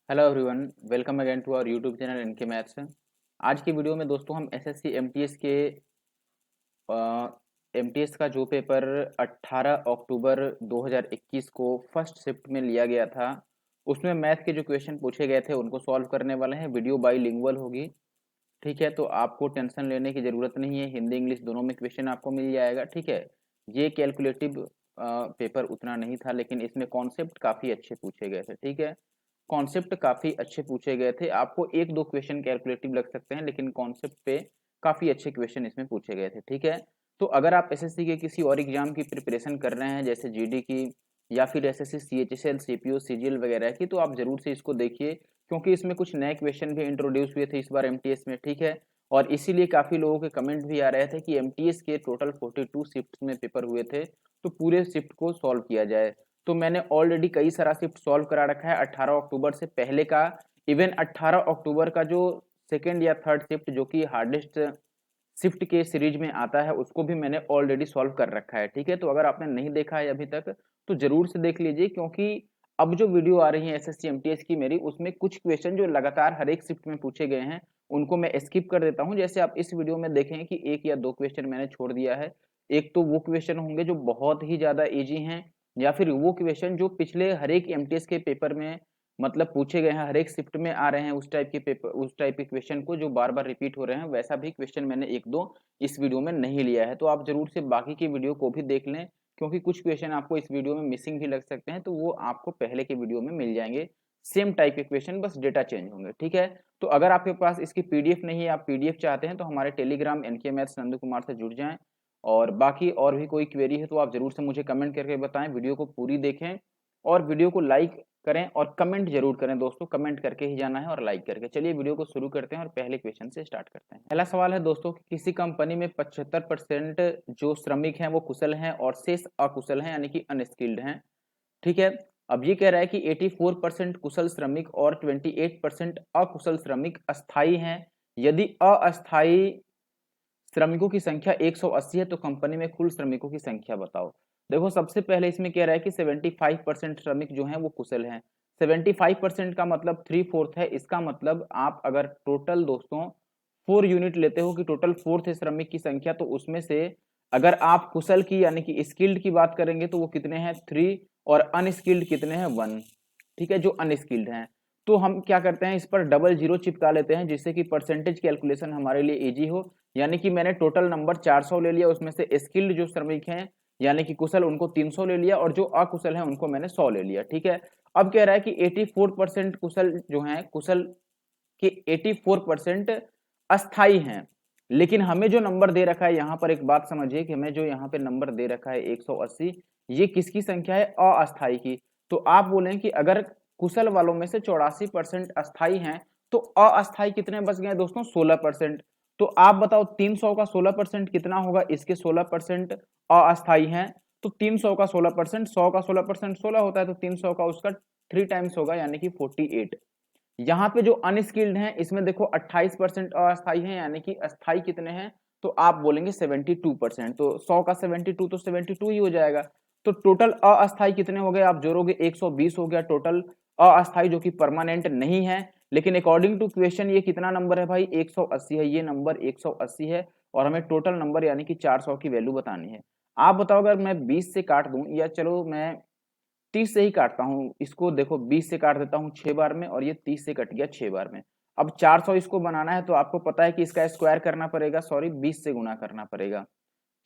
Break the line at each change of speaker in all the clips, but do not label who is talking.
Hello everyone, welcome again to our YouTube channel NK maths. आज की video में दोस्तों हम एसएससी एमटीएस के एमटीएस का जो पेपर 18 अक्टूबर 2021 को फर्स्ट शिफ्ट में लिया गया था, उसमें मैथ के जो क्वेश्चन पूछे गए थे उनको सॉल्व करने वाले हैं। वीडियो बाईलिंगुअल होगी, ठीक है। तो आपको टेंशन लेने की ज़रूरत नहीं है, हिंदी इंग्लिश दोनों में क्वेश्चन आपको मिल जाएगा, ठीक है। ये कैलकुलेटिव पेपर उतना नहीं था, लेकिन इसमें कॉन्सेप्ट काफ़ी अच्छे पूछे गए थे, ठीक है। कॉन्सेप्ट काफ़ी अच्छे पूछे गए थे। आपको एक दो क्वेश्चन कैलकुलेटिव लग सकते हैं, लेकिन कॉन्सेप्ट पे काफ़ी अच्छे क्वेश्चन इसमें पूछे गए थे, ठीक है। तो अगर आप एसएससी के किसी और एग्जाम की प्रिपरेशन कर रहे हैं, जैसे जीडी की या फिर एसएससी सीएचएसएल सीपीओ सीजीएल वगैरह की, तो आप जरूर से इसको देखिए, क्योंकि इसमें कुछ नए क्वेश्चन भी इंट्रोड्यूस हुए थे इस बार एमटीएस में, ठीक है। और इसीलिए काफ़ी लोगों के कमेंट भी आ रहे थे कि एमटीएस के टोटल 42 शिफ्ट में पेपर हुए थे, तो पूरे शिफ्ट को सॉल्व किया जाए। तो मैंने ऑलरेडी कई सारा शिफ्ट सॉल्व करा रखा है 18 अक्टूबर से पहले का। इवन 18 अक्टूबर का जो सेकेंड या थर्ड शिफ्ट जो कि हार्डेस्ट शिफ्ट के सीरीज में आता है, उसको भी मैंने ऑलरेडी सॉल्व कर रखा है, ठीक है। तो अगर आपने नहीं देखा है अभी तक तो जरूर से देख लीजिए, क्योंकि अब जो वीडियो आ रही है एसएससी एमटीएस की मेरी, उसमें कुछ क्वेश्चन जो लगातार हर एक शिफ्ट में पूछे गए हैं उनको मैं स्किप कर देता हूं। जैसे आप इस वीडियो में देखें कि एक या दो क्वेश्चन मैंने छोड़ दिया है। एक तो वो क्वेश्चन होंगे जो बहुत ही ज्यादा इजी हैं, या फिर वो क्वेश्चन जो पिछले हर एक एमटीएस के पेपर में मतलब पूछे गए हैं, हर एक शिफ्ट में आ रहे हैं, उस टाइप के पेपर, उस टाइप के क्वेश्चन को जो बार बार रिपीट हो रहे हैं, वैसा भी क्वेश्चन मैंने एक दो इस वीडियो में नहीं लिया है। तो आप जरूर से बाकी की वीडियो को भी देख लें, क्योंकि कुछ क्वेश्चन आपको इस वीडियो में मिसिंग भी लग सकते हैं, तो वो आपको पहले के वीडियो में मिल जाएंगे। सेम टाइप के क्वेश्चन, बस डेटा चेंज होंगे, ठीक है। तो अगर आपके पास इसकी पीडीएफ नहीं है, आप पीडीएफ चाहते हैं, तो हमारे Telegram NK maths Nandu Kumar से जुड़ जाएं। और बाकी और भी कोई क्वेरी है तो आप जरूर से मुझे कमेंट करके बताएं। वीडियो को पूरी देखें और वीडियो को लाइक करें और कमेंट जरूर करें दोस्तों, कमेंट करके ही जाना है और लाइक करके। चलिए वीडियो को शुरू करते हैं और पहले क्वेश्चन से स्टार्ट करते हैं। पहला सवाल है दोस्तों कि किसी कंपनी में 75% जो श्रमिक हैं वो कुशल हैं और शेष अकुशल हैं, यानी कि अनस्किल्ड हैं, ठीक है। अब ये कह रहा है कि 84% कुशल श्रमिक और 28% अकुशल श्रमिक अस्थायी हैं। यदि अस्थायी श्रमिकों की संख्या 180 है तो कंपनी में कुल श्रमिकों की संख्या बताओ। देखो, सबसे पहले इसमें कह रहा है कि 75% श्रमिक जो हैं वो कुशल हैं। 75% का मतलब 3/4 है। इसका मतलब आप अगर टोटल दोस्तों 4 यूनिट लेते हो कि टोटल 4 थे श्रमिक की संख्या, तो उसमें से अगर आप कुशल की यानी कि स्किल्ड की बात करेंगे तो वो कितने हैं 3, और अनस्किल्ड कितने हैं 1, ठीक है, जो अनस्किल्ड हैं। तो हम क्या करते हैं, इस पर डबल जीरो चिपका लेते हैं, जिससे कि परसेंटेज कैलकुलेशन हमारे लिए इजी हो। यानी कि मैंने टोटल नंबर 400 ले लिया, उसमें से स्किल्ड जो श्रमिक हैं यानी कि कुशल, उनको 300 ले लिया, और जो अकुशल हैं उनको मैंने 100 ले लिया, ठीक है। अब कह रहा है कि 84% कुशल जो हैं, कुशल के 84% अस्थाई हैं। लेकिन हमें जो नंबर दे रखा है, यहाँ पर एक बात समझिए कि हमें जो यहाँ पे नंबर दे रखा है 180, ये किसकी संख्या है, अस्थाई की। तो आप बोलें कि अगर कुशल वालों में से 84% अस्थाई हैं, तो अस्थाई कितने बच गए दोस्तों, 16%। तो आप बताओ 300 का 16% कितना होगा, इसके 16% अस्थाई हैं, तो 300 का 16%, 100 का 16% 16 होता है, तो 300 का उसका 3 टाइम्स होगा, यानी कि 48। यहाँ पे जो अनस्किल्ड हैं, इसमें देखो 28% अस्थाई हैं, यानी कि अस्थाई कितने हैं, तो आप बोलेंगे 72%। तो 100 का 72 तो 72 ही हो जाएगा। तो टोटल अस्थाई कितने हो गए, आप जोड़ोगे 120 हो गया टोटल अस्थाई, जो कि परमानेंट नहीं है। लेकिन अकॉर्डिंग टू क्वेश्चन ये कितना नंबर है भाई, 180 है, ये नंबर 180 है। और हमें टोटल नंबर यानी कि 400 की वैल्यू बतानी है। आप बताओ, अगर मैं 20 से काट दूं, या चलो मैं 30 से ही काटता हूँ इसको, देखो 20 से काट देता हूँ 6 बार में, और ये 30 से कट गया 6 बार में। अब 400 इसको बनाना है, तो आपको पता है कि इसका स्क्वायर करना पड़ेगा, सॉरी 20 से गुना करना पड़ेगा।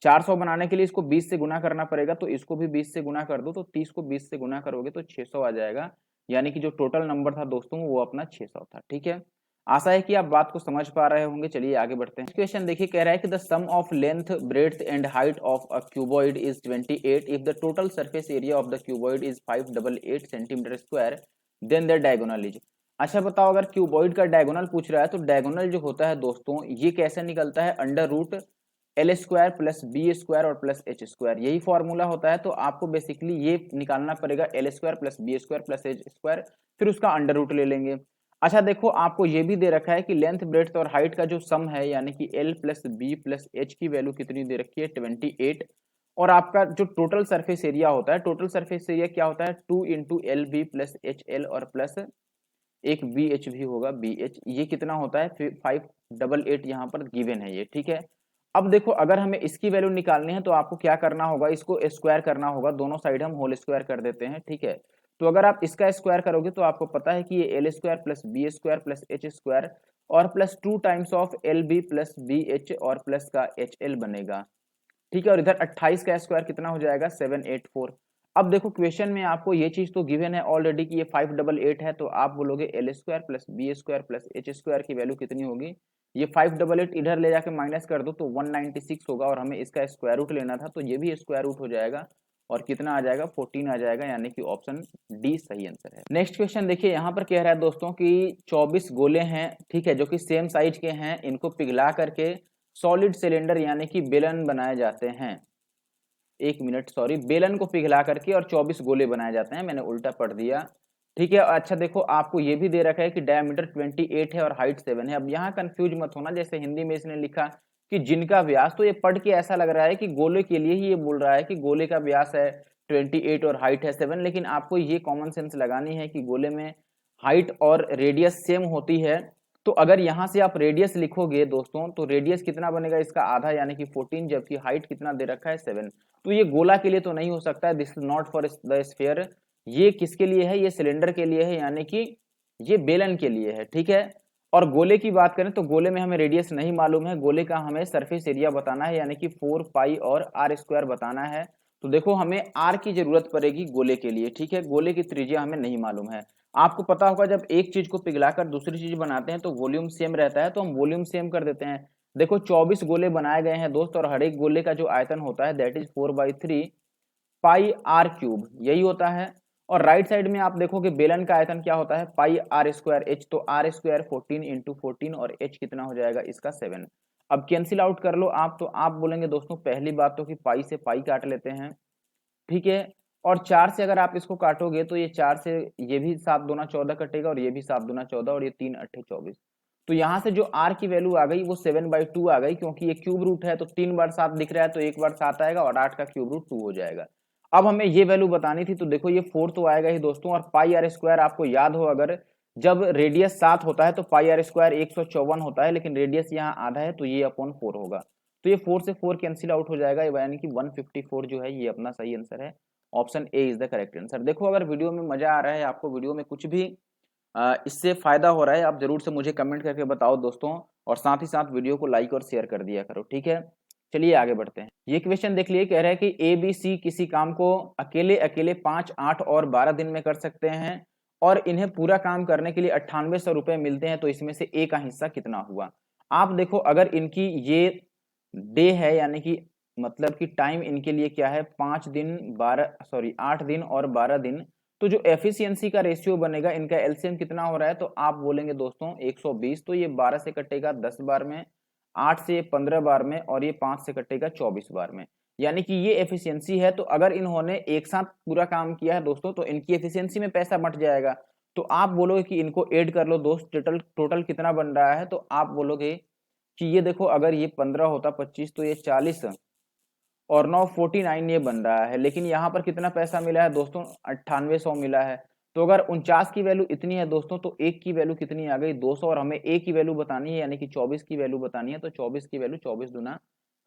400 बनाने के लिए इसको 20 से गुना करना पड़ेगा, तो इसको भी 20 से गुना कर दो, तो 30 को 20 से गुना करोगे तो 600 आ जाएगा। यानी कि जो टोटल नंबर था दोस्तों वो अपना 600 था, ठीक है। आशा है कि आप बात को समझ पा रहे होंगे। चलिए आगे बढ़ते हैं। क्वेश्चन देखिए, कह रहा है कि the sum of length breadth and height of a cuboid is 28 if the total surface area of the cuboid is 588 centimetre square, then the diagonal is. अच्छा बताओ, अगर क्यूबॉइड का डायगोनल पूछ रहा है, तो डायगोनल जो होता है दोस्तों, ये कैसे निकलता है, under root L square plus B square और प्लस एच स्क्वायर, यही फॉर्मूला होता है। तो आपको बेसिकली ये निकालना पड़ेगा, L square plus B square plus H square, फिर उसका अंडर रूट ले लेंगे। अच्छा देखो, आपको ये भी दे रखा है कि लेंथ ब्रेड्थ और हाइट का जो सम है, यानी कि L plus B plus H की वैल्यू कितनी दे रखी है, 28। और आपका जो टोटल सरफेस एरिया होता है, टोटल सरफेस एरिया क्या होता है, 2 into L B plus H L और प्लस एक BH भी होगा, BH, ये कितना होता है 588, यहाँ पर गिवन है ये, ठीक है। अब देखो अगर हमें इसकी वैल्यू निकालनी है तो आपको क्या करना होगा, इसको स्क्वायर करना होगा, दोनों साइड हम होल स्क्वायर कर देते हैं, ठीक है। तो अगर आप इसका स्क्वायर करोगे तो आपको पता है कि ये L square plus B square plus H square और plus 2 times of L B plus B H और प्लस का एच एल बनेगा, ठीक है। और इधर 28 का स्क्वायर कितना हो जाएगा 784। अब देखो क्वेश्चन में आपको ये चीज तो गिवन है ऑलरेडी कि ये 588 है, तो आप बोलोगे L square plus B square plus H square की वैल्यू कितनी होगी। ये 588 इधर ले जाके माइनस कर दो तो 196 होगा, और हमें इसका स्क्वायर रूट लेना था तो ये भी स्क्वायर रूट हो जाएगा और कितना आ जाएगा 14 आ जाएगा, यानी कि ऑप्शन डी सही आंसर है। नेक्स्ट क्वेश्चन देखिए, यहाँ पर कह रहा है दोस्तों कि 24 गोले हैं, ठीक है, जो कि सेम साइज के हैं, इनको पिघला करके सॉलिड सिलेंडर यानी कि बेलन बनाए जाते हैं। एक मिनट, सॉरी, बेलन को पिघला करके और 24 गोले बनाए जाते हैं, मैंने उल्टा पढ़ दिया, ठीक है। अच्छा देखो आपको ये भी दे रखा है कि डायमीटर 28 है और हाइट 7 है। अब यहाँ कंफ्यूज मत होना, जैसे हिंदी में इसने लिखा कि जिनका व्यास, तो ये पढ़ के ऐसा लग रहा है कि गोले के लिए ही ये बोल रहा है कि गोले का व्यास है 28 और हाइट है 7, लेकिन आपको ये कॉमन सेंस लगानी है कि गोले में हाइट और रेडियस सेम होती है। तो अगर यहाँ से आप रेडियस लिखोगे दोस्तों तो रेडियस कितना बनेगा इसका आधा यानी कि 14, जबकि हाइट कितना दे रखा है 7। तो ये गोला के लिए तो नहीं हो सकता है, this is not for the sphere. ये किसके लिए है, ये सिलेंडर के लिए है, यानी कि ये बेलन के लिए है, ठीक है। और गोले की बात करें तो गोले में हमें रेडियस नहीं मालूम है, गोले का हमें सरफेस एरिया बताना है, यानी कि 4 पाई और आर स्क्वायर बताना है। तो देखो हमें आर की जरूरत पड़ेगी गोले के लिए, ठीक है, गोले की त्रिज्या हमें नहीं मालूम है। आपको पता होगा जब एक चीज को पिघलाकर दूसरी चीज बनाते हैं तो वॉल्यूम सेम रहता है, तो हम वॉल्यूम सेम कर देते हैं। देखो 24 गोले बनाए गए हैं दोस्त, और हर एक गोले का जो आयतन होता है that is 4/3 pi r cube, यही होता है। और राइट साइड में आप देखोगे बेलन का आयतन क्या होता है पाई आर स्क्वायर एच, तो आर स्क्वायर 14 इंटू 14 और एच कितना हो जाएगा इसका 7। अब कैंसिल आउट कर लो आप, तो आप बोलेंगे दोस्तों पहली बात तो कि पाई से पाई काट लेते हैं, ठीक है। और 4 से अगर आप इसको काटोगे तो ये 4 से ये भी 7 दूना 14 कटेगा और ये भी 7 दूना 14 और ये 3 अट्ठे 24। तो यहाँ से जो आर की वैल्यू आ गई वो 7/2 आ गई, क्योंकि ये क्यूब रूट है तो 3 बार 7 दिख रहा है तो 1 बार 7 आएगा और 8 का क्यूब रूट 2 हो जाएगा। अब हमें ये वैल्यू बतानी थी, तो देखो ये 4 तो आएगा ही दोस्तों, और पाई आर स्क्वायर आपको याद हो अगर जब रेडियस 7 होता है तो पाई आर स्क्वायर 154 होता है, लेकिन रेडियस यहाँ आधा है तो ये अपॉन 4 होगा। तो ये 4 से 4 कैंसिल आउट हो जाएगा, यानी कि 154 जो है ये अपना सही आंसर है। Option A is the correct answer. देखो अगर वीडियो में मजा आ रहा है आपको, वीडियो में कुछ भी इससे फायदा हो रहा है, आप जरूर से मुझे कमेंट करके बताओ दोस्तों, और साथ ही साथ वीडियो को लाइक और शेयर कर दिया करो, ठीक है। चलिए आगे बढ़ते हैं। ये क्वेश्चन देख लिए, कह रहा है कि ए बी सी किसी काम को अकेले अकेले 5, 8 और 12 दिन में कर सकते हैं और इन्हें पूरा काम करने के लिए 9800 रुपए मिलते हैं, तो इसमें से ए का हिस्सा कितना हुआ। आप देखो अगर इनकी ये डे है, यानी कि मतलब कि टाइम इनके लिए क्या है 8 दिन और 12 दिन, तो जो एफिशिएंसी का रेशियो बनेगा इनका एलसीएम कितना हो रहा है, तो आप बोलेंगे दोस्तों 120। तो ये 12 से कटेगा 10 बार में, 8 से 15 बार में, और ये 5 से कटेगा 24 बार में, यानी कि ये एफिशिएंसी है। तो अगर इन्होंने एक साथ पूरा काम किया है दोस्तों तो इनकी एफिशिएंसी में पैसा बट जाएगा। तो आप बोलोगे कि इनको ऐड कर लो दोस्त, टोटल कितना बन रहा है, तो आप बोलोगे कि ये देखो अगर ये 15 होता 25 तो ये 40 और 9 49 ये बन रहा है, लेकिन यहाँ पर कितना पैसा मिला है दोस्तों 9800 मिला है। तो अगर 49 की वैल्यू इतनी है दोस्तों तो एक की वैल्यू कितनी आ गई 200, और हमें ए की वैल्यू बतानी है यानी कि 24 की वैल्यू बतानी है, तो 24 की वैल्यू 24 दूना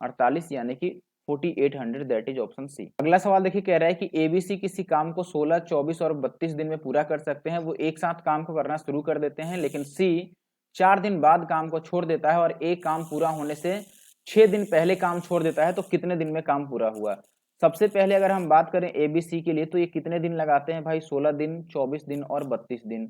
48 यानी कि 4800, दैट इज ऑप्शन सी। अगला सवाल देखिए, कह रहा है कि एबीसी किसी काम को 16, 24 और 32 दिन में पूरा कर सकते हैं। वो एक साथ काम को करना शुरू कर देते हैं, लेकिन सी 4 दिन बाद काम को छोड़ देता है और ए काम पूरा होने से 6 दिन पहले काम छोड़ देता है, तो कितने दिन में काम पूरा हुआ। सबसे पहले अगर हम बात करें एबीसी के लिए तो ये कितने दिन लगाते हैं भाई 16 दिन, 24 दिन और 32 दिन।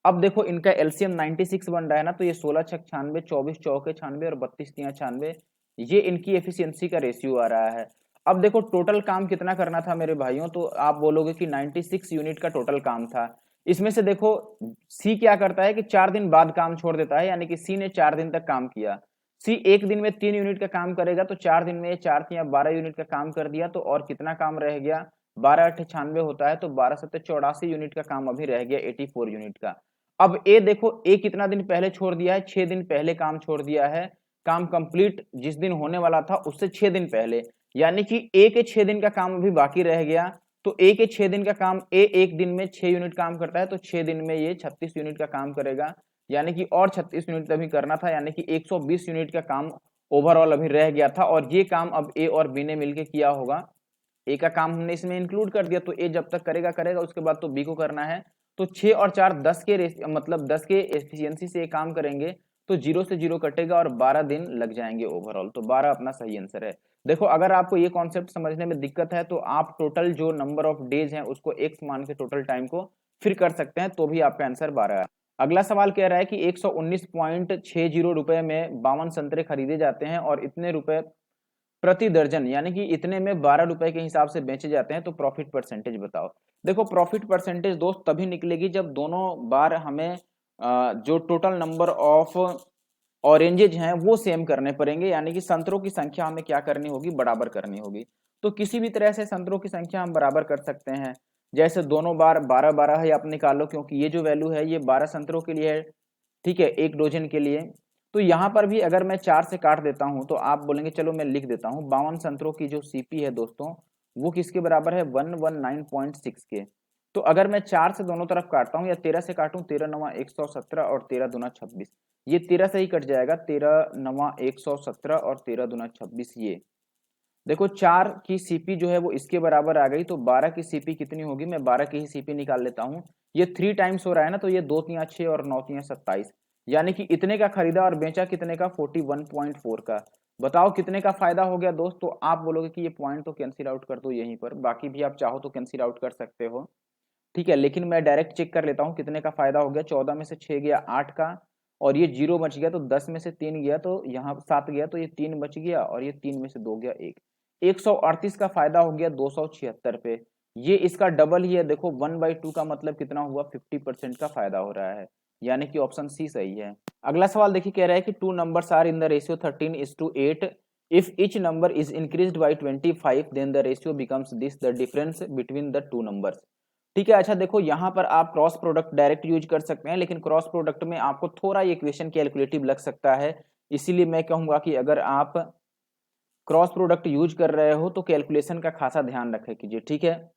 अब देखो इनका एलसीएम 96 बन रहा है ना, तो ये 16 छक 96, 24 चौके 96 और 32 तिया 96, ये इनकी एफिशिएंसी का रेशियो आ रहा है। अब देखो टोटल काम कितना करना था मेरे भाइयों, तो आप बोलोगे कि 96 यूनिट का टोटल काम था। इसमें से देखो सी क्या करता है कि 4 दिन बाद काम छोड़ देता है, यानी कि सी ने 4 दिन तक काम किया। सी एक दिन में 3 यूनिट का काम करेगा, तो 4 दिन में 4 तिया 12 यूनिट का काम कर दिया, तो और कितना काम रह गया 12 अट्ठे 96 होता है, तो 12 सत्ते 84 यूनिट का काम अभी रह गया 84 यूनिट का। अब ए देखो ए कितना दिन पहले छोड़ दिया है, 6 दिन पहले काम छोड़ दिया है, काम कंप्लीट जिस दिन होने वाला था उससे 6 दिन पहले, यानी कि ए के 6 दिन का काम अभी बाकी रह गया। तो ए के 6 दिन का काम, ए एक दिन में 6 यूनिट काम करता है, तो 6 दिन में ये 36 यूनिट का काम करेगा, यानी कि और 36 यूनिट अभी करना था, यानी कि 120 यूनिट का काम ओवरऑल अभी रह गया था, और ये काम अब ए और बी ने मिलकर किया होगा। ए का काम हमने इसमें इंक्लूड कर दिया, तो ए जब तक करेगा करेगा, उसके बाद तो बी को करना है। तो 6 और 4 10 के मतलब 10 के एफिशिएंसी से ये काम करेंगे, तो 0 से 0 कटेगा और 12 दिन लग जाएंगे ओवरऑल, तो 12 अपना सही आंसर है। देखो अगर आपको ये कॉन्सेप्ट समझने में दिक्कत है तो आप टोटल जो नंबर ऑफ डेज हैं उसको x मान के टोटल टाइम को फिर कर सकते हैं, तो भी आपका आंसर 12 है। अगला सवाल कह रहा है कि 119.60 रुपए में 52 संतरे खरीदे जाते हैं और इतने रुपए प्रति दर्जन, यानी कि इतने में 12 रुपए के हिसाब से बेचे जाते हैं, तो प्रॉफिट परसेंटेज बताओ। देखो प्रॉफिट परसेंटेज दोस्त तभी निकलेगी जब दोनों बार हमें जो टोटल नंबर ऑफ ऑरेंजेज हैं वो सेम करने पड़ेंगे, यानी कि संतरों की संख्या हमें क्या करनी होगी, बराबर करनी होगी। तो किसी भी तरह से संतरों की संख्या हम बराबर कर सकते हैं, जैसे दोनों बार 12-12 है, आप निकालो, क्योंकि ये जो वैल्यू है ये 12 संतरों के लिए है, ठीक है, एक डोजन के लिए। तो यहाँ पर भी अगर मैं 4 से काट देता हूँ तो आप बोलेंगे चलो मैं लिख देता हूँ, 52 संतरों की जो सीपी है दोस्तों वो किसके बराबर है, 119.6 के। तो अगर मैं 4 से दोनों तरफ काटता हूँ या 13 से काटूं, 13 नवा 117 और 13 दूना 26, ये 13 से ही कट जाएगा, 13 नवा 117 और 13 दूना 26। ये देखो 4 की सीपी जो है वो इसके बराबर आ गई, तो 12 की सीपी कितनी होगी, मैं 12 की ही सीपी निकाल लेता हूँ। ये 3 टाइम्स हो रहा है ना, तो ये 2 तिया 6 और 9 तिया 27, यानी कि इतने का खरीदा और बेचा कितने का, 41.4 का। बताओ कितने का फायदा हो गया दोस्त। तो आप बोलोगे कि ये पॉइंट तो कैंसिल आउट कर दो यहीं पर, बाकी भी आप चाहो तो कैंसिल आउट कर सकते हो, ठीक है, लेकिन मैं डायरेक्ट चेक कर लेता हूँ कितने का फायदा हो गया। 14 में से 6 गया 8 का, और ये 0 बच गया, तो 10 में से 3 गया तो यहाँ 7 गया, तो ये 3 बच गया, और ये 3 में से 2 गया 1, 138 का फायदा हो गया 276 पे। ये इसका डबल ही है, देखो 1/2 का मतलब कितना हुआ, 50% का फायदा हो रहा है, यानी कि ऑप्शन सी सही है। अगला सवाल देखिए, कह रहा है कि 2 numbers are in the ratio 13:8, if each number is increased by 25 then the ratio becomes this, the difference between the two numbers। ठीक है, अच्छा देखो यहाँ पर आप क्रॉस प्रोडक्ट डायरेक्ट यूज कर सकते हैं, लेकिन क्रॉस प्रोडक्ट में आपको थोड़ा ये इक्वेशन कैलकुलेटिव लग सकता है, इसीलिए मैं कहूंगा कि अगर आप क्रॉस प्रोडक्ट यूज कर रहे हो तो कैलकुलेशन का खासा ध्यान रखे कीजिए, ठीक है,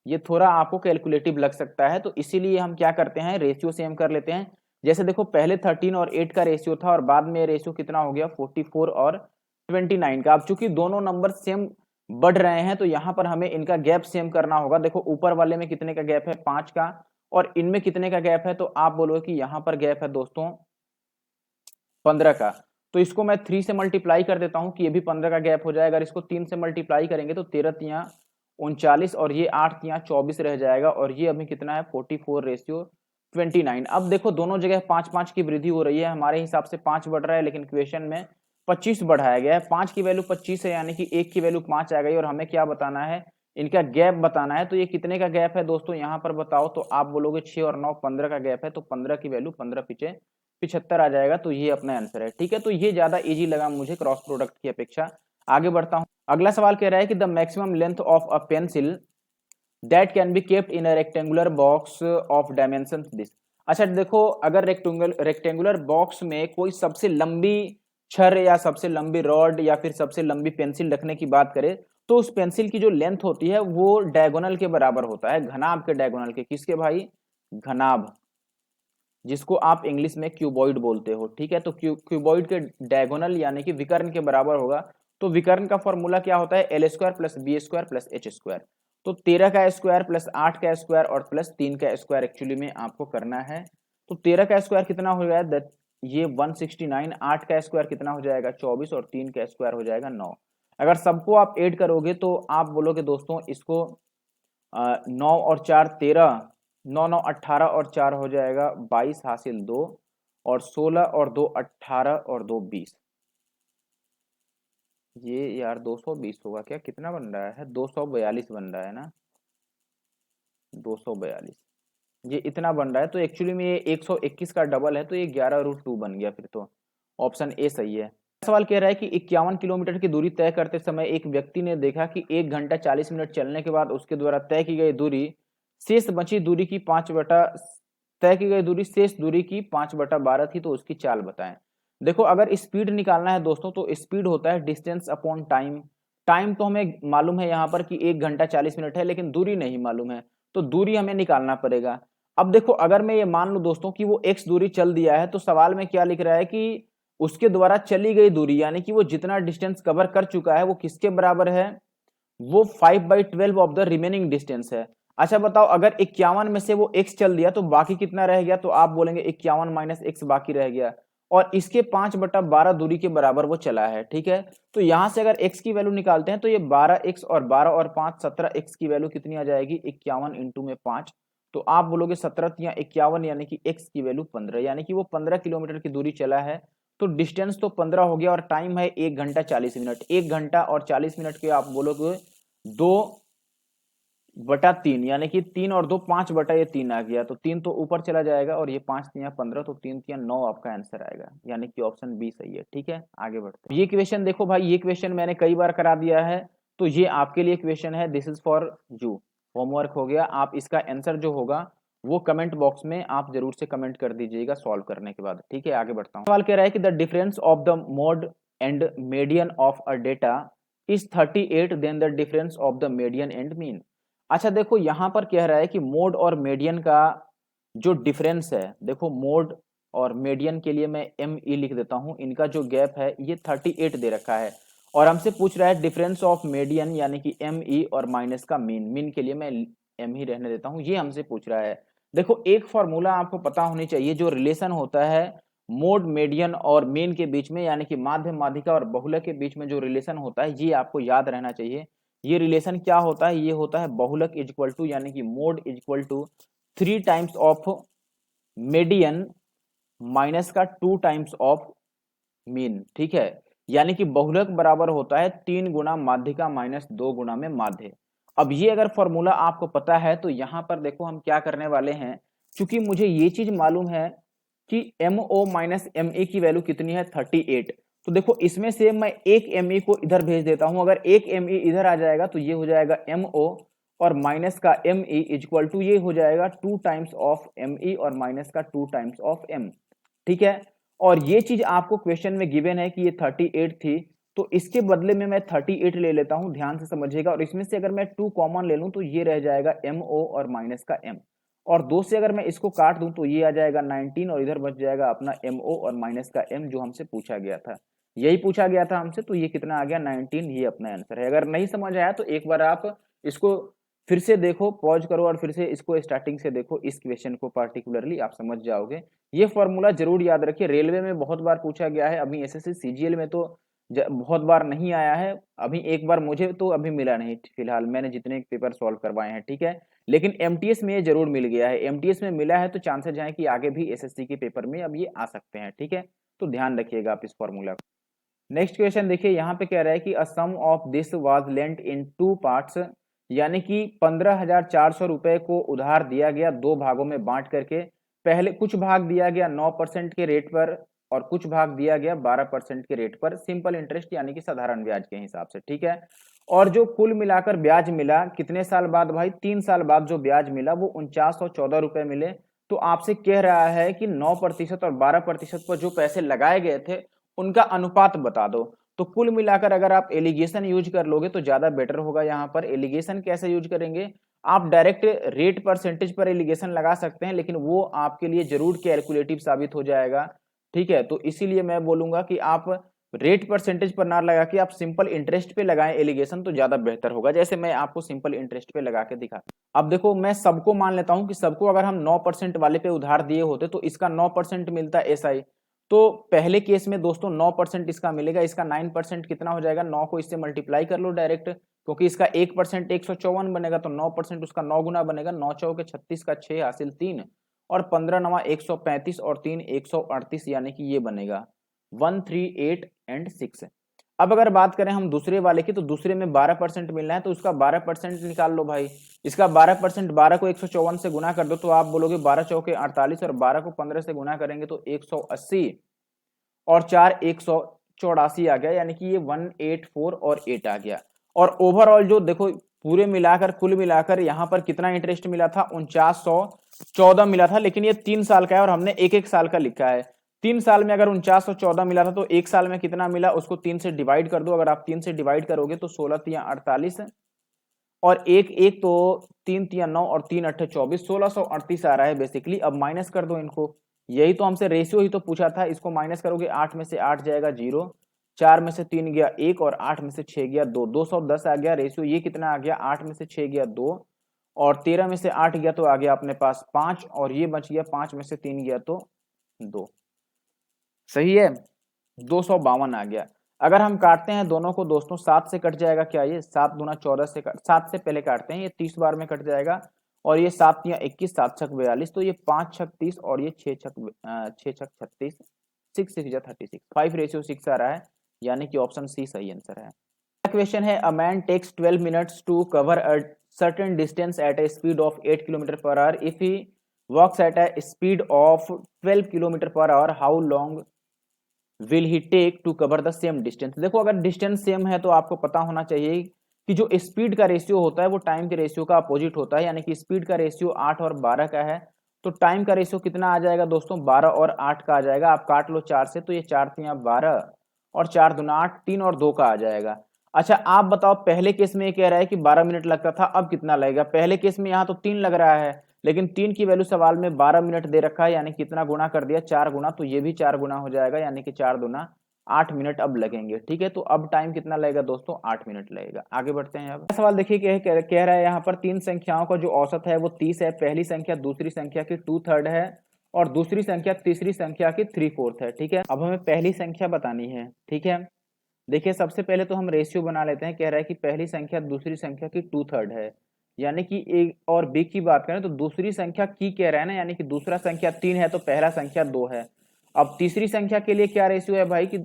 ये थोड़ा आपको कैलकुलेटिव लग सकता है, तो इसीलिए हम क्या करते हैं, रेशियो सेम कर लेते हैं। जैसे देखो पहले 13 और 8 का रेशियो था, और बाद में रेशियो कितना हो गया, 44 और 29 का। अब चूंकि दोनों नंबर सेम बढ़ रहे हैं तो यहाँ पर हमें इनका गैप सेम करना होगा। देखो ऊपर वाले में कितने का गैप है, 5 का, और इनमें कितने का गैप है, तो आप बोलोगे कि यहाँ पर गैप है दोस्तों 15 का। तो इसको मैं 3 से मल्टीप्लाई कर देता हूँ कि ये भी 15 का गैप हो जाएगा। अगर इसको 3 से मल्टीप्लाई करेंगे तो 13 तिया 39 और ये 8 तिया 24 रह जाएगा, और ये अभी कितना है 44:29। अब देखो दोनों जगह 5-5 की वृद्धि हो रही है, हमारे हिसाब से 5 बढ़ रहा है, लेकिन क्वेश्चन में 25 बढ़ाया गया है। 5 की वैल्यू 25 है, यानी कि 1 की वैल्यू 5 आ गई, और हमें क्या बताना है, इनका गैप बताना है। तो ये कितने का गैप है दोस्तों, यहाँ पर बताओ, तो आप बोलोगे 6 और 9 15 का गैप है, तो 15 की वैल्यू 15 पीछे 75 आ जाएगा, तो ये अपना आंसर है, ठीक है। तो ये ज्यादा इजी लगा मुझे क्रॉस प्रोडक्ट की अपेक्षा। आगे बढ़ता हूं, अगला सवाल कह रहा है कि the maximum length of a pencil that can be kept in a rectangular box of dimension this. अच्छा देखो, अगर रेक्टेंगुलर बॉक्स में कोई सबसे लंबी छर या सबसे लंबी रॉड या फिर सबसे लंबी पेंसिल रखने की बात करें, तो उस पेंसिल की जो लेंथ होती है वो डायगोनल के बराबर होता है, घनाभ के डायगोनल के। किसके भाई, घनाभ, जिसको आप इंग्लिश में क्यूबॉइड बोलते हो, ठीक है। तो क्यूबॉइड के डायगोनल यानी कि विकर्ण के बराबर होगा। तो विकर्ण का फॉर्मूला क्या होता है, L square plus B square plus H square. तो 13 का स्क्वायर प्लस 8 का स्क्वायर और प्लस 3 का स्क्वायर एक्चुअली में आपको करना है। तो 13 का स्क्वायर कितना हो जाएगा, ये 169, 8 का स्क्वायर कितना हो जाएगा 24, और 3 का स्क्वायर हो जाएगा 9। अगर सबको आप ऐड करोगे तो आप बोलोगे दोस्तों इसको 9 और 4 13, 9 9 18 और 4 हो जाएगा 22 हासिल 2, और 16 और 2 18 और 2 20। ये यार 220 होगा क्या, कितना बन रहा है, 242 बन रहा है ना, 242, ये इतना बन रहा है। तो एक्चुअली में ये 121 का डबल है, तो ये 11√2 बन गया, फिर तो ऑप्शन ए सही है। सवाल कह रहा है कि 51 किलोमीटर की दूरी तय करते समय एक व्यक्ति ने देखा कि 1 घंटा 40 मिनट चलने के बाद उसके द्वारा तय की गई दूरी शेष बची दूरी की 5/12 थी, तो उसकी चाल बताएं। देखो अगर स्पीड निकालना है दोस्तों, तो स्पीड होता है डिस्टेंस अपॉन टाइम, टाइम तो हमें मालूम है यहाँ पर कि 1 घंटा 40 मिनट है, लेकिन दूरी नहीं मालूम है, तो दूरी हमें निकालना पड़ेगा। अब देखो अगर मैं ये मान लूं दोस्तों कि वो x दूरी चल दिया है, तो सवाल में क्या लिख रहा है कि उसके द्वारा चली गई दूरी, यानी कि वो जितना डिस्टेंस कवर कर चुका है वो किसके बराबर है, वो 5/12 ऑफ द रिमेनिंग डिस्टेंस है। अच्छा बताओ, अगर 51 में से वो x चल दिया तो बाकी कितना रह गया, तो आप बोलेंगे 51 माइनस x बाकी रह गया, और इसके 5/12 दूरी के बराबर वो चला है। ठीक है, तो यहां से अगर x की वैल्यू निकालते हैं तो ये 12x और 12 और 5 17x की वैल्यू कितनी आ जाएगी, 51 इंटू में 5, तो आप बोलोगे 17 या 51, यानी कि x की वैल्यू 15, यानी कि वो 15 किलोमीटर की दूरी चला है। तो डिस्टेंस तो 15 हो गया और टाइम है 1 घंटा 40 मिनट। 1 घंटा और 40 मिनट के आप बोलोगे 2/3, यानी कि 3 और 2 5/3 आ गया, तो 3 तो ऊपर चला जाएगा और ये 5 3 15, तो 3 3 9 आपका आंसर आएगा, यानी कि ऑप्शन बी सही है। ठीक है, आगे बढ़ते हैं। ये क्वेश्चन देखो भाई, ये क्वेश्चन मैंने कई बार करा दिया है, तो ये आपके लिए क्वेश्चन है, this is for you, homework हो गया। आप इसका आंसर जो होगा वो कमेंट बॉक्स में आप जरूर से कमेंट कर दीजिएगा सॉल्व करने के बाद। ठीक है, आगे बढ़ता हूँ। सवाल कह रहा है कि the difference of the mode and median of a data is 38 then the difference of the median and mean. अच्छा देखो यहां पर कह रहा है कि मोड और मीडियन का जो डिफरेंस है, देखो मोड और मीडियन के लिए मैं एम ई लिख देता हूं, इनका जो गैप है ये 38 दे रखा है, और हमसे पूछ रहा है डिफरेंस ऑफ मीडियन यानी कि एम ई और माइनस का मीन। मीन के लिए मैं एम ही रहने देता हूं, ये हमसे पूछ रहा है। देखो एक फॉर्मूला आपको पता होनी चाहिए, जो रिलेशन होता है मोड मीडियन और मीन के बीच में, यानी कि माध्य माध्यिका और बहुलक के बीच में जो रिलेशन होता है, ये आपको याद रहना चाहिए। ये रिलेशन क्या होता है, ये होता है बहुलक इज इक्वल टू, यानी कि mode is equal to 3 times of median minus का 2 टाइम्स ऑफ मीन। ठीक है, यानी कि बहुलक बराबर होता है 3 गुना माध्यिका माइनस 2 गुना में माध्य। अब ये अगर फॉर्मूला आपको पता है तो यहां पर देखो हम क्या करने वाले हैं, क्योंकि मुझे ये चीज मालूम है कि MO माइनस ME की वैल्यू कितनी है 38, तो देखो इसमें से मैं एक ME को इधर भेज देता हूं। अगर एक ME इधर आ जाएगा तो ये हो जाएगा MO, और माइनस का ME इज इक्वल टू ये हो जाएगा 2 टाइम्स ऑफ ME और माइनस का 2 टाइम्स ऑफ M। ठीक है, और ये चीज आपको क्वेश्चन में गिवन है कि ये 38 थी, तो इसके बदले में मैं 38 ले लेता हूं, ध्यान से समझिएगा, और इसमें से अगर मैं 2 कॉमन ले लूं तो ये रह जाएगा MO और माइनस का M, और 2 से अगर मैं इसको काट दूं तो ये आ जाएगा 19, और इधर बच जाएगा अपना MO और माइनस का M, जो हमसे पूछा गया था, यही पूछा गया था हमसे, तो ये कितना आ गया 19, ये अपना आंसर है। अगर नहीं समझ आया तो एक बार आप इसको फिर से देखो, पॉज करो और फिर से इसको स्टार्टिंग से देखो, इस क्वेश्चन को पार्टिकुलरली आप समझ जाओगे। ये फॉर्मूला जरूर याद रखिए, रेलवे में बहुत बार पूछा गया है, अभी एसएससी सीजीएल में तो बहुत बार नहीं आया है, अभी एक बार मुझे तो अभी मिला नहीं फिलहाल, मैंने जितने पेपर सॉल्व करवाए हैं। ठीक है, लेकिन एमटीएस में ये जरूर मिल गया है, एमटीएस में मिला है तो चांसेस हैं कि आगे भी एसएससी के पेपर में अब ये आ सकते हैं। ठीक है, तो ध्यान रखिएगा आप इस फॉर्मूला को। नेक्स्ट क्वेश्चन देखिए, यहाँ पे कह रहा है कि a sum of this was lent in 2 parts, यानी कि 15,400 रुपए को उधार दिया गया 2 भागों में बांट करके। पहले कुछ भाग दिया गया 9% के रेट पर और कुछ भाग दिया गया 12% के रेट पर, सिंपल इंटरेस्ट यानी कि साधारण ब्याज के हिसाब से। ठीक है, और जो कुल मिलाकर ब्याज मिला कितने साल बाद भाई, 3 साल बाद जो ब्याज मिला वो 4914 रुपए मिले। तो आपसे कह रहा है कि 9% और 12% पर जो पैसे लगाए गए थे उनका अनुपात बता दो। तो कुल मिलाकर अगर आप एलिगेशन यूज कर लोगे तो ज्यादा बेटर होगा। यहाँ पर एलिगेशन कैसे यूज करेंगे, आप डायरेक्ट रेट परसेंटेज पर एलिगेशन लगा सकते हैं, लेकिन वो आपके लिए जरूर कैलकुलेटिव साबित हो जाएगा। ठीक है, तो इसीलिए मैं बोलूंगा कि आप रेट परसेंटेज पर ना लगा के आप सिंपल इंटरेस्ट पे लगाएं एलिगेशन, तो ज्यादा बेहतर होगा। जैसे मैं आपको सिंपल इंटरेस्ट पे लगा के दिखा, अब देखो मैं सबको मान लेता हूं कि सबको अगर हम 9% वाले पे उधार दिए होते तो इसका 9% मिलता एसआई, तो पहले केस में दोस्तों 9% इसका मिलेगा, इसका 9% कितना हो जाएगा, 9 को इससे मल्टीप्लाई कर लो डायरेक्ट, क्योंकि इसका 1% 154 बनेगा, तो 9% उसका 9 गुना बनेगा, 9 चौके 36 का 6 हासिल 3, और 15 नवा 135 और 3 138, यानी कि ये बनेगा 138 एंड 6। अब अगर बात करें हम दूसरे वाले की, तो दूसरे में 12% मिलना है, तो उसका 12% निकाल लो भाई। इसका 12%, 12 को 154 से गुना कर दो तो आप बोलोगे 12 चौके 48, और 12 को 15 से गुना करेंगे तो 180, और 4 184 आ गया, यानी कि ये 184 और 8 आ गया। और ओवरऑल जो देखो पूरे मिलाकर कुल मिलाकर यहाँ पर कितना इंटरेस्ट मिला था, 4914 मिला था, लेकिन ये 3 साल का है और हमने एक एक साल का लिखा है। 3 साल में अगर 4914 मिला था तो 1 साल में कितना मिला उसको 3 से डिवाइड कर दो। अगर आप 3 से डिवाइड करोगे तो 16 तिया 48 और एक एक तो 3 तिया 9 और 3 अट्ठे 24, 1638 आ रहा है बेसिकली। अब माइनस कर दो इनको, यही तो हमसे रेशियो ही तो पूछा था। इसको माइनस करोगे 8 में से 8 जाएगा 0, 4 में से 3 गया 1 और 8 में से 6 गया 2, 210 आ गया रेशियो। ये कितना आ गया, 8 में से 6 गया 2 और 13 में से 8 गया तो आ गया अपने पास 5 और ये बच गया 5 में से 3 गया तो 2। सही है, 252 आ गया। अगर हम काटते हैं दोनों को दोस्तों 7 से कट जाएगा क्या, ये 7 दूना 14 से 7 से पहले काटते हैं, ये 30 बार में कट जाएगा और ये 7 या 21, 7 छक 42, तो ये 5 छक 30 और ये 6 छक 36, 6 6 जा 36, 5:6 आ रहा है, यानी कि ऑप्शन सी सही आंसर है। क्वेश्चन है, a man takes 12 minutes to cover a certain distance at a speed of 8 kilometre per hour. If he walks at a speed of 12 kilometre per hour, how long will he take to cover the same distance. देखो अगर distance same है तो आपको पता होना चाहिए कि जो स्पीड का रेशियो होता है वो टाइम के रेशियो का अपोजिट होता है, यानी कि स्पीड का रेशियो 8 और 12 का है तो टाइम का रेशियो कितना आ जाएगा दोस्तों, 12 और 8 का आ जाएगा। आप काट लो 4 से, तो ये 4 तिया 12 और 4 दूना 8, 3 और 2 का आ जाएगा। अच्छा आप बताओ, पहले केस में ये कह रहा है कि 12 मिनट लगता था, अब कितना लगेगा। पहले केस में यहाँ तो 3 लग रहा है, लेकिन 3 की वैल्यू सवाल में 12 मिनट दे रखा है, यानी कितना गुना कर दिया, 4 गुना, तो ये भी 4 गुना हो जाएगा, यानी कि 4 दूना 8 मिनट अब लगेंगे। ठीक है, तो अब टाइम कितना लगेगा दोस्तों, 8 मिनट लगेगा। आगे बढ़ते हैं। अब सवाल देखिए कह रहा है यहाँ पर 3 संख्याओं का जो औसत है वो 30 है। पहली संख्या दूसरी संख्या की 2/3 है और दूसरी संख्या तीसरी संख्या की 3/4 है। ठीक है, अब हमें पहली संख्या बतानी है। ठीक है, देखिए सबसे पहले तो हम रेशियो बना लेते हैं। कह रहा है कि पहली संख्या दूसरी संख्या की 2/3 है, यानी कि ए और बी की बात करें तो दूसरी संख्या की कह रहा है ना, यानी कि दूसरा संख्या 3 है तो पहला संख्या 2 है। अब तीसरी संख्या के लिए क्या रेशियो है भाई, कि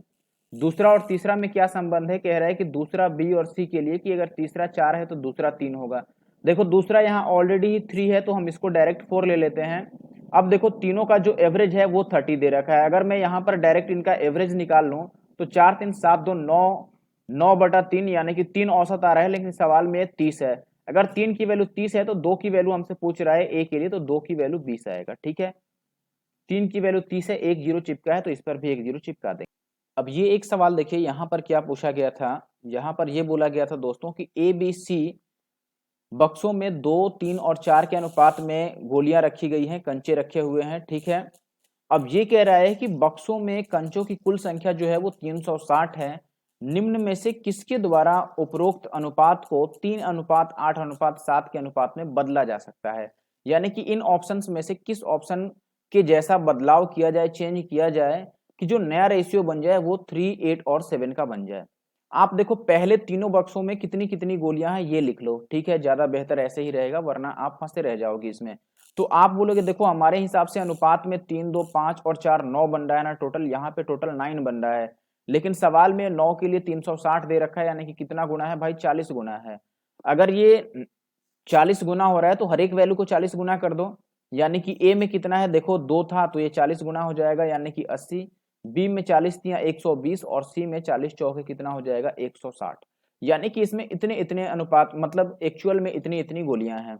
दूसरा और तीसरा में क्या संबंध है। कह रहा है कि दूसरा बी और सी के लिए कि अगर तीसरा 4 है तो दूसरा 3 होगा। देखो दूसरा यहाँ ऑलरेडी 3 है तो हम इसको डायरेक्ट 4 ले लेते हैं। अब देखो तीनों का जो एवरेज है वो 30 दे रखा है। अगर मैं यहाँ पर डायरेक्ट इनका एवरेज निकाल लूं तो 4 3 7 2 9, 9/3, यानी कि 3 औसत आ रहा है, लेकिन सवाल में 30 है। अगर 3 की वैल्यू 30 है तो 2 की वैल्यू हमसे पूछ रहा है ए के लिए, तो 2 की वैल्यू 20 आएगा। ठीक है, 3 की वैल्यू 30 है, एक जीरो चिपका है तो इस पर भी एक जीरो चिपका देंगे। अब ये एक सवाल देखिए यहाँ पर क्या पूछा गया था। यहाँ पर ये बोला गया था दोस्तों कि ए बी सी बक्सों में 2, 3 और 4 के अनुपात में गोलियां रखी गई हैं, कंचे रखे हुए हैं। ठीक है, अब ये कह रहा है कि बक्सों में कंचों की कुल संख्या जो है वो 360 है। निम्न में से किसके द्वारा उपरोक्त अनुपात को 3:8:7 के अनुपात में बदला जा सकता है। यानी कि इन ऑप्शंस में से किस ऑप्शन के जैसा बदलाव किया जाए, चेंज किया जाए कि जो नया रेशियो बन जाए वो 3, 8 और 7 का बन जाए। आप देखो पहले तीनों बक्सों में कितनी कितनी गोलियां हैं ये लिख लो। ठीक है, ज्यादा बेहतर ऐसे ही रहेगा, वरना आप फंसे रह जाओगे इसमें। तो आप बोलोगे देखो हमारे हिसाब से अनुपात में 3, 2, 5 और 4 9 बन रहा है ना, टोटल यहाँ पे टोटल 9 बन रहा है, लेकिन सवाल में 9 के लिए 360 दे रखा है, यानी कि कितना गुना है भाई, 40 गुना है। अगर ये 40 गुना हो रहा है तो हर एक वैल्यू को 40 गुना कर दो, यानी कि ए में कितना है, देखो 2 था तो ये 40 गुना हो जाएगा, यानी कि 80। बी में 40 थी 120 और सी में 40 चौके कितना हो जाएगा 160, यानी कि इसमें इतने इतने अनुपात, मतलब एक्चुअल में इतनी इतनी गोलियां हैं।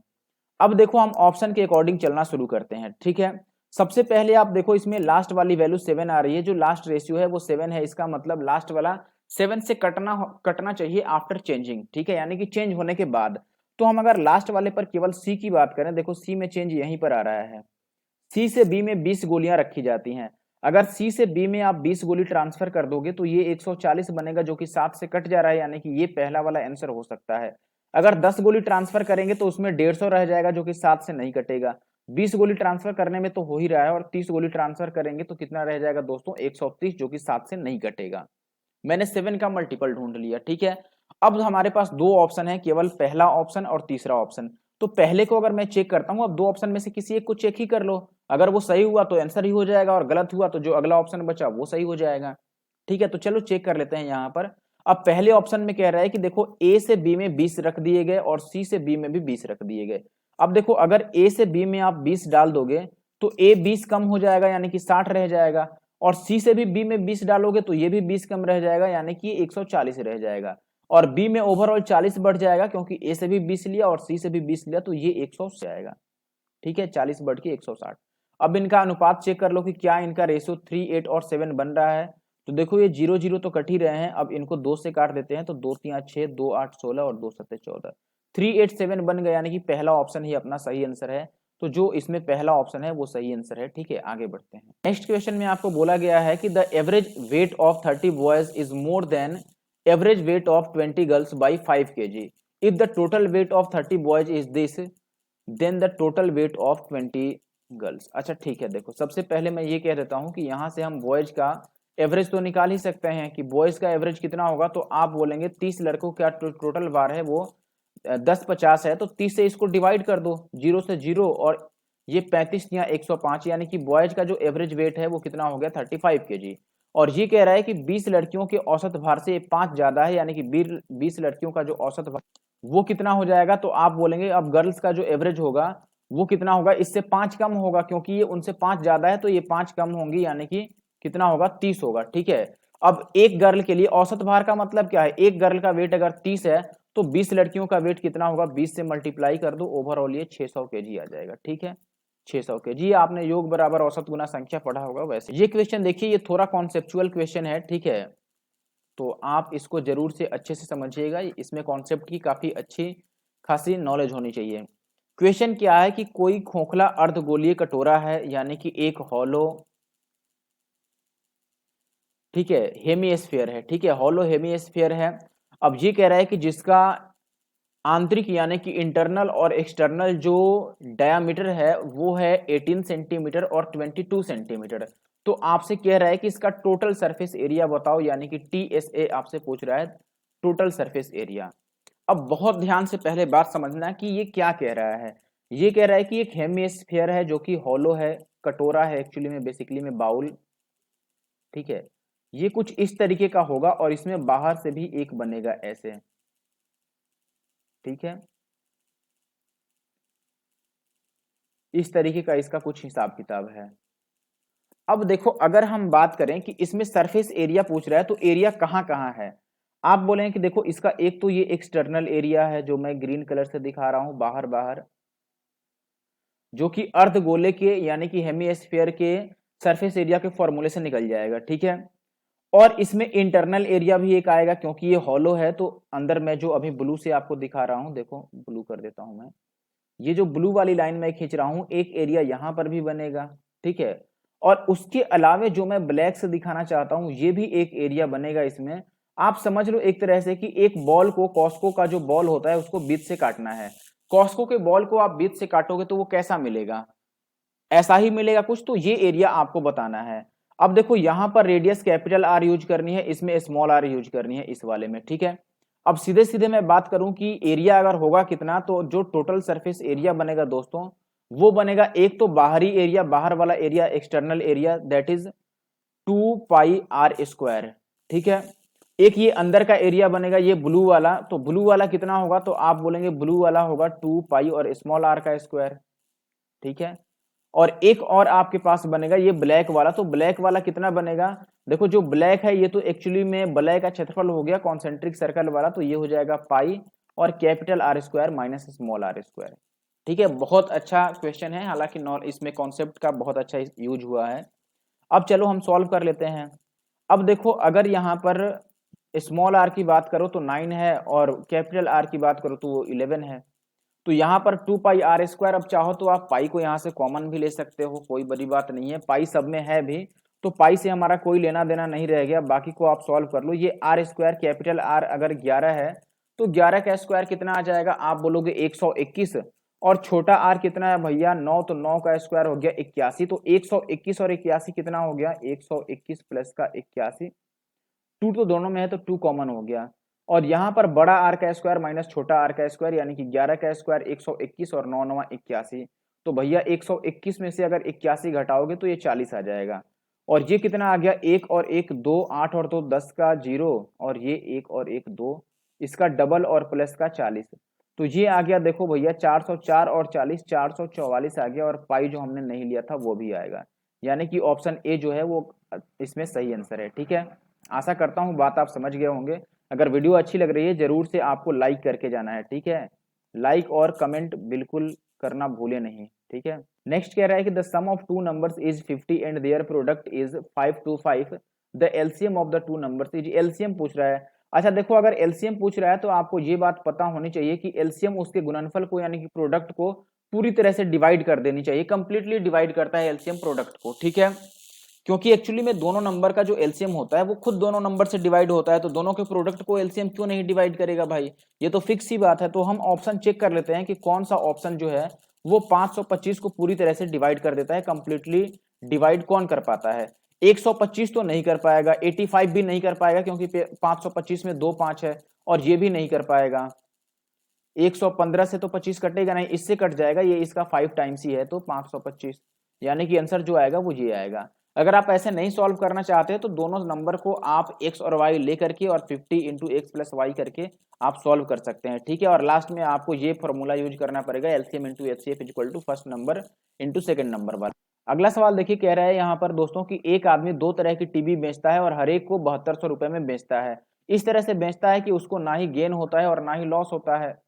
अब देखो हम ऑप्शन के अकॉर्डिंग चलना शुरू करते हैं। ठीक है, सबसे पहले आप देखो इसमें लास्ट वाली वैल्यू 7 आ रही है, जो लास्ट रेशियो है वो 7 है, इसका मतलब लास्ट वाला 7 से कटना चाहिए आफ्टर चेंजिंग। ठीक है, यानी कि चेंज होने के बाद। तो हम अगर लास्ट वाले पर केवल सी की बात करें, देखो सी में चेंज यहीं पर आ रहा है, सी से बी में 20 गोलियां रखी जाती हैं। अगर सी से बी में आप 20 गोली ट्रांसफर कर दोगे तो ये 140 बनेगा, जो कि 7 से कट जा रहा है, यानी कि ये पहला वाला आंसर हो सकता है। अगर 10 गोली ट्रांसफर करेंगे तो उसमें 150 रह जाएगा, जो कि 7 से नहीं कटेगा। 20 गोली ट्रांसफर करने में तो हो ही रहा है, और 30 गोली ट्रांसफर करेंगे तो कितना रह जाएगा दोस्तों, 130, जो कि 7 से नहीं कटेगा। मैंने 7 का मल्टीपल ढूंढ लिया। ठीक है, अब हमारे पास दो ऑप्शन है, केवल पहला ऑप्शन और तीसरा ऑप्शन। तो पहले को अगर मैं चेक करता हूं, अब दो ऑप्शन में से किसी एक को चेक ही कर लो, अगर वो सही हुआ तो आंसर ही हो जाएगा, और गलत हुआ तो जो अगला ऑप्शन बचा वो सही हो जाएगा। ठीक है, तो चलो चेक कर लेते हैं यहाँ पर। अब पहले ऑप्शन में कह रहा है कि देखो ए से बी में 20 रख दिए गए और सी से बी में भी 20 रख दिए गए। अब देखो अगर ए से बी में आप 20 डाल दोगे तो ए 20 कम हो जाएगा, यानी कि 60 रह जाएगा, और सी से भी बी में 20 डालोगे तो ये भी 20 कम रह जाएगा, यानी कि 140 रह जाएगा, और बी में ओवरऑल 40 बढ़ जाएगा, क्योंकि ए से भी 20 लिया और सी से भी 20 लिया, तो ये 100 से आएगा। ठीक है, 40 बढ़ के 160। अब इनका अनुपात चेक कर लो कि क्या इनका रेशियो 3, 8 और 7 बन रहा है। तो देखो ये 0 0 तो कट ही रहे हैं, अब इनको 2 से काट देते हैं तो 2 3 6, 2 8 16 और 2 7 14, 3 8 7 बन गया, यानी कि पहला ऑप्शन ही अपना सही आंसर है। तो जो इसमें पहला ऑप्शन है वो सही आंसर है। ठीक है, आगे बढ़ते हैं। नेक्स्ट क्वेश्चन में आपको बोला गया है कि the average weight of 30 boys is more than average weight of 20 girls by 5 kg। If the total weight of 30 boys is this, then the total weight of 20 girls. अच्छा ठीक है, देखो सबसे पहले मैं ये कह देता हूं कि यहां से हम बॉयज का एवरेज तो निकाल ही सकते हैं कि बॉयज का एवरेज कितना होगा। तो आप बोलेंगे 30 लड़कों का टोटल बार है वो 10 50 है, तो 30 से इसको डिवाइड कर दो, 0 से 0, और ये 35 या 105, यानी कि बॉयज का जो एवरेज वेट है वो कितना हो गया 35 kg। और ये कह रहा है कि 20 लड़कियों के औसत भार से 5 ज्यादा है, यानी कि 20 लड़कियों का जो औसत भार वो कितना हो जाएगा। तो आप बोलेंगे अब गर्ल्स का जो एवरेज होगा वो कितना होगा, इससे 5 कम होगा, क्योंकि ये उनसे 5 ज्यादा है तो ये 5 कम होंगी, यानी कि कितना होगा 30 होगा। ठीक है, अब एक गर्ल के लिए औसत भार का मतलब क्या है, एक गर्ल का वेट अगर 30 है तो 20 लड़कियों का वेट कितना होगा, 20 से मल्टीप्लाई कर दो, ओवरऑल ये 600 kg आ जाएगा। ठीक है, 600 kg। आपने योग बराबर औसत गुना संख्या पढ़ा होगा वैसे। ये क्वेश्चन देखिए, ये थोड़ा कॉन्सेप्चुअल क्वेश्चन है। ठीक है, तो आप इसको जरूर से अच्छे से समझिएगा, इसमें कॉन्सेप्ट की काफी अच्छी खासी नॉलेज होनी चाहिए। क्वेश्चन क्या है कि कोई खोखला अर्धगोलीय कटोरा है, यानी कि एक हॉलो, ठीक है, हेमिस्फीयर है। ठीक है, हॉलो हेमिस्फीयर है। अब ये कह रहा है कि जिसका आंतरिक यानी कि इंटरनल और एक्सटर्नल जो डायामीटर है वो है 18 सेंटीमीटर और 22 सेंटीमीटर। तो आपसे कह रहा है कि इसका टोटल सरफेस एरिया बताओ, यानी कि TSA आपसे पूछ रहा है, टोटल सरफेस एरिया। अब बहुत ध्यान से पहले बात समझना कि ये क्या कह रहा है। ये कह रहा है कि एक हेमिस्फीयर है जो कि हॉलो है, कटोरा है एक्चुअली में, बेसिकली में बाउल। ठीक है, ये कुछ इस तरीके का होगा और इसमें बाहर से भी एक बनेगा ऐसे। ठीक है, इस तरीके का इसका कुछ हिसाब किताब है। अब देखो अगर हम बात करें कि इसमें सरफेस एरिया पूछ रहा है तो एरिया कहाँ कहाँ है, आप बोलेंगे कि देखो इसका एक तो ये एक्सटर्नल एरिया है जो मैं ग्रीन कलर से दिखा रहा हूं, बाहर बाहर, जो कि अर्धगोले के यानी कि हेमिस्फीयर के सरफेस एरिया के फॉर्मूले से निकल जाएगा। ठीक है, और इसमें इंटरनल एरिया भी एक आएगा क्योंकि ये हॉलो है, तो अंदर मैं जो अभी ब्लू से आपको दिखा रहा हूं, देखो ब्लू कर देता हूं मैं, ये जो ब्लू वाली लाइन मैं खींच रहा हूं, एक एरिया यहां पर भी बनेगा। ठीक है, और उसके अलावे जो मैं ब्लैक से दिखाना चाहता हूं ये भी एक एरिया बनेगा इसमें। आप समझ लो एक तरह से कि एक बॉल को, कॉस्को का जो बॉल होता है उसको बीच से काटना है। कॉस्को के बॉल को आप बीच से काटोगे तो वो कैसा मिलेगा, ऐसा ही मिलेगा कुछ। तो ये एरिया आपको बताना है। अब देखो यहां पर रेडियस कैपिटल आर यूज करनी है, इसमें स्मॉल आर यूज करनी है इस वाले में। ठीक है, अब सीधे सीधे मैं बात करूं कि एरिया अगर होगा कितना, तो जो टोटल सरफेस एरिया बनेगा दोस्तों वो बनेगा, एक तो बाहरी एरिया, बाहर वाला area, external area, that is 2πr²। ठीक है, एक ये अंदर का एरिया बनेगा ये ब्लू वाला, तो ब्लू वाला कितना होगा, तो आप बोलेंगे ब्लू वाला होगा 2π और स्मॉल आर का स्क्वायर। ठीक है, और एक और आपके पास बनेगा ये ब्लैक वाला, तो ब्लैक वाला कितना बनेगा, देखो जो ब्लैक है ये तो एक्चुअली में ब्लैक का क्षेत्रफल हो गया कॉन्सेंट्रिक सर्कल वाला, तो ये हो जाएगा पाई और capital R square minus small R square. ठीक है, बहुत अच्छा क्वेश्चन है, हालांकि इसमें कॉन्सेप्ट का बहुत अच्छा यूज हुआ है। अब चलो हम सॉल्व कर लेते हैं। अब देखो अगर यहाँ पर स्मॉल आर की बात करो तो 9 है और कैपिटल आर की बात करो तो वो 11 है। तो यहाँ पर 2πr², अब चाहो तो आप पाई को यहाँ से कॉमन भी ले सकते हो, कोई बड़ी बात नहीं है, पाई सब में है भी, तो पाई से हमारा कोई लेना देना नहीं रह गया, बाकी को आप सॉल्व कर लो। ये r², कैपिटल आर अगर 11 है तो 11 का स्क्वायर कितना आ जाएगा, आप बोलोगे 121, और छोटा आर कितना है भैया 9, तो 9 का स्क्वायर हो गया 81, तो 121 और 81 कितना हो गया, 121 प्लस का 81, 2 तो दोनों में है तो 2 कॉमन हो गया, और यहाँ पर बड़ा आर का स्क्वायर माइनस छोटा आर का स्क्वायर, यानी कि 11 का स्क्वायर 121 और 9 9 81, तो भैया 121 में से अगर 81 घटाओगे तो ये 40 आ जाएगा, और ये कितना आ गया, 1 और 1 2, 8 और 2 10 का 0, और ये 1 और 1 2, इसका डबल और प्लस का 40, तो ये आ गया देखो भैया 404 और 40 444 आ गया, और पाई जो हमने नहीं लिया था वो भी आएगा, यानी कि ऑप्शन ए जो है वो इसमें सही आंसर है। ठीक है, आशा करता हूँ बात आप समझ गए होंगे। अगर वीडियो अच्छी लग रही है जरूर से आपको लाइक करके जाना है। ठीक है, लाइक और कमेंट बिल्कुल करना भूले नहीं। ठीक है। नेक्स्ट कह रहा है कि the sum of two numbers is 50 and their product is 525, the LCM of the two numbers is, LCM पूछ रहा है। अच्छा देखो, अगर एलसीएम पूछ रहा है तो आपको ये बात पता होनी चाहिए कि एलसीएम उसके गुणनफल को यानी कि प्रोडक्ट को पूरी तरह से डिवाइड कर देनी चाहिए, कंप्लीटली डिवाइड करता है एलसीएम प्रोडक्ट को, ठीक है। क्योंकि एक्चुअली में दोनों नंबर का जो एलसीएम होता है वो खुद दोनों नंबर से डिवाइड होता है, तो दोनों के प्रोडक्ट को एलसीएम क्यों नहीं डिवाइड करेगा भाई, ये तो फिक्स ही बात है। तो हम ऑप्शन चेक कर लेते हैं कि कौन सा ऑप्शन जो है वो 525 को पूरी तरह से डिवाइड कर देता है, कंप्लीटली डिवाइड कौन कर पाता है। 125 तो नहीं कर पाएगा, 85 भी नहीं कर पाएगा क्योंकि 525 में 2 5 है, और ये भी नहीं कर पाएगा। 115 से तो 25 कटेगा नहीं, इससे कट जाएगा, ये इसका 5 टाइम्स ही है, तो 525, यानी कि आंसर जो आएगा वो ये आएगा। अगर आप ऐसे नहीं सॉल्व करना चाहते हैं तो दोनों नंबर को आप x और y लेकर के और 50 इंटू एक्स प्लस वाई करके आप सॉल्व कर सकते हैं, ठीक है। और लास्ट में आपको ये फॉर्मूला यूज करना पड़ेगा, LCM into HCF is equal to first number into second number वाला। अगला सवाल देखिए, कह रहा है यहाँ पर दोस्तों कि एक आदमी दो तरह की टीवी बेचता है और हर एक को 7200 रुपए में बेचता है। इस तरह से बेचता है कि उसको ना ही गेन होता है और ना ही लॉस होता है।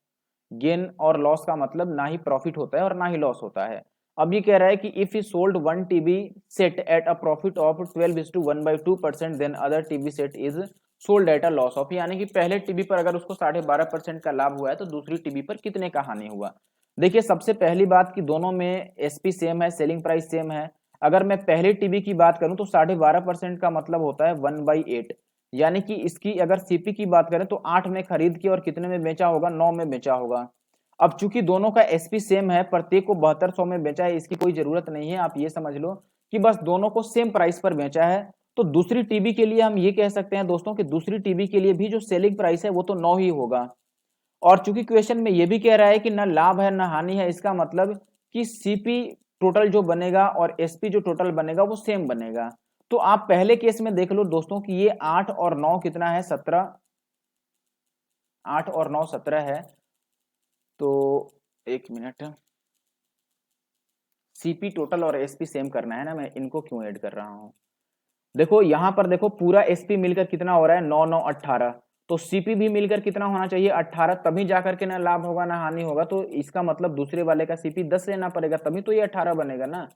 गेन और लॉस का मतलब ना ही प्रॉफिट होता है और ना ही लॉस होता है। अब ये कह रहा है कि if he sold one TV set at a profit of 12:1/2%, then other TV set is sold at a loss of, यानी कि पहले टीवी पर अगर उसको 12.5% का लाभ हुआ है तो दूसरी टीवी पर कितने का हानि हुआ। देखिए सबसे पहली बात कि दोनों में एसपी सेम है, सेलिंग प्राइस सेम है। अगर मैं पहले टीवी की बात करूं तो 12.5% का मतलब होता है 1/8, यानी कि इसकी अगर सीपी की बात करें तो 8 में खरीद के और कितने में बेचा होगा, 9 में बेचा होगा। अब चूंकि दोनों का एसपी सेम है, प्रत्येक को 7200 में बेचा है, इसकी कोई जरूरत नहीं है, आप ये समझ लो कि बस दोनों को सेम प्राइस पर बेचा है। तो दूसरी टीवी के लिए हम ये कह सकते हैं दोस्तों कि दूसरी टीवी के लिए भी जो सेलिंग प्राइस है वो तो 9 ही होगा। और चूंकि क्वेश्चन में ये भी कह रहा है कि ना लाभ है ना हानि है, इसका मतलब कि सीपी टोटल जो बनेगा और एसपी जो टोटल बनेगा वो सेम बनेगा। तो आप पहले केस में देख लो दोस्तों कि ये 8 और 9 कितना है, 17, 8 और 9 17 है। तो एक मिनट, सीपी टोटल और एसपी सेम करना है ना, मैं इनको क्यों ऐड कर रहा हूं। देखो यहां पर देखो पूरा एसपी मिलकर कितना हो रहा है, 9 9 18, तो सीपी भी मिलकर कितना होना चाहिए 18, तभी जाकर के ना लाभ होगा ना हानि होगा। तो इसका मतलब दूसरे वाले का सीपी 10 लेना पड़ेगा, तभी तो ये 18 बनेगा ना।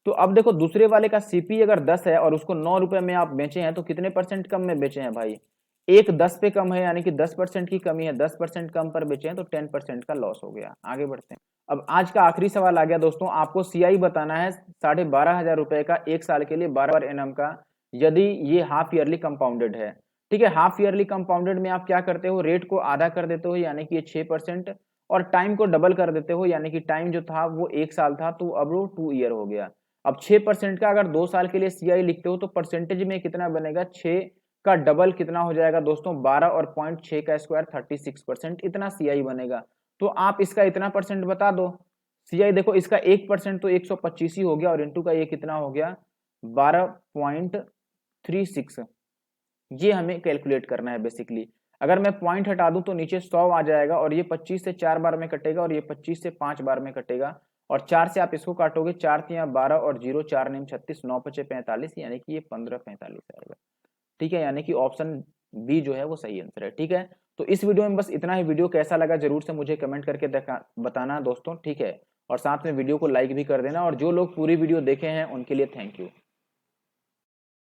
तो अब देखो दूसरे वाले का सीपी अगर 10 है और उसको 9 रुपए में आप बेचे हैं तो कितने परसेंट कम में बेचे हैं भाई, एक 10 पे कम है, यानी कि 10% की कमी है, 10% कम पर बेचे हैं तो 10% का लॉस हो गया। आगे बढ़ते हैं। अब आज का आखिरी सवाल आ गया दोस्तों, आपको सीआई बताना है 12,500 रुपए का एक साल के लिए 12 एनएम का, यदि ये हाफ ईयरली कंपाउंडेड है। ठीक है, हाफ ईयरली कंपाउंडेड में आप क्या करते हो, रेट को आधा कर देते हो यानी कि ये 6%, और टाइम को डबल कर देते हो, यानी कि टाइम जो था वो 1 साल था तो अब वो 2 ईयर हो गया। अब 6% का अगर 2 साल के लिए सीआई लिखते हो तो परसेंटेज में कितना बनेगा, 6 का डबल कितना हो जाएगा दोस्तों, 12 और 0.6 का स्क्वायर 36%, इतना सीआई बनेगा। तो आप इसका इतना परसेंट बता दो। सीआई देखो इसका 1% तो 125 ही हो गया, और इंटू का ये कितना हो गया 12.36, ये हमें कैलकुलेट करना है बेसिकली। अगर मैं पॉइंट हटा दूं तो नीचे 100 आ जाएगा, और ये 25 से 4 बार में कटेगा, और ये 25 से 5 बार में कटेगा, और 4 से आप इसको काटोगे, 4 3 12 और 0 4 9 36, 9 5 45, यानी कि ये 1545 आएगा। ठीक है, यानी कि ऑप्शन बी जो है वो सही आंसर है। ठीक है, तो इस वीडियो में बस इतना ही। वीडियो कैसा लगा जरूर से मुझे कमेंट करके बताना दोस्तों, ठीक है। और साथ में वीडियो को लाइक भी कर देना, और जो लोग पूरी वीडियो देखे हैं उनके लिए थैंक यू।